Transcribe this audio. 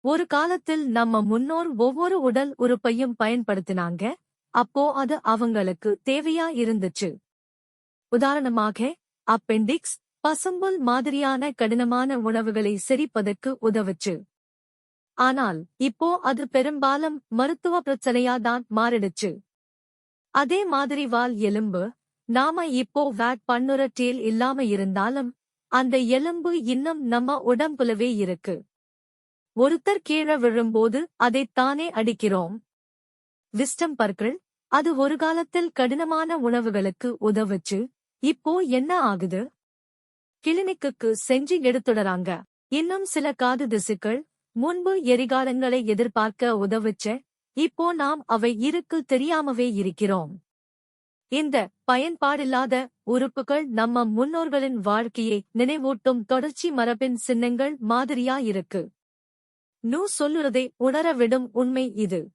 ஒரு காலத்தில் நம்ம முன்னோர் ஒவ்வொரு உடல் உறுப்பையும் பயன்படுத்தினாங்க. அப்போ அது அவங்களுக்கு தேவையா இருந்துச்சு. உதாரணமாக, அப்பெண்டிக்ஸ், பசும்புல் மாதிரியான கடினமான உணவுகளை செரிப்பதற்கு உதவுச்சு. ஆனால் இப்போ அது பெரும்பாலும் மருத்துவ பிரச்சனையா தான் மாறிடுச்சு. அதே மாதிரி வால் எலும்பு, நாம இப்போ வேட் பண்ணுற டேல் இல்லாம இருந்தாலும் அந்த எலும்பு இன்னும் நம்ம உடம்புலவே இருக்கு. ஒருத்தர் கீழே விழும்போது அதைத் தானே அடிக்கிறோம். விஸ்டம் பற்கள், அது ஒரு காலத்தில் கடினமான உணவுகளுக்கு உதவுச்சு. இப்போ என்ன ஆகுது? கிளினிக்குக்கு செஞ்சு எடுத்துடறாங்க. இன்னும் சில காது திசுக்கள், முன்பு எரிகாலங்களை எதிர்பார்க்க உதவுச்ச, இப்போ நாம் அவை இருக்கு தெரியாமவே இருக்கிறோம். இந்த பயன்பாடில்லாத உறுப்புகள் நம்ம முன்னோர்களின் வாழ்க்கையை நினைவூட்டும் தொடர்ச்சி மரபின் சின்னங்கள் மாதிரியா இருக்கு. சொல்லுறதை உணர விடும் உண்மை இது.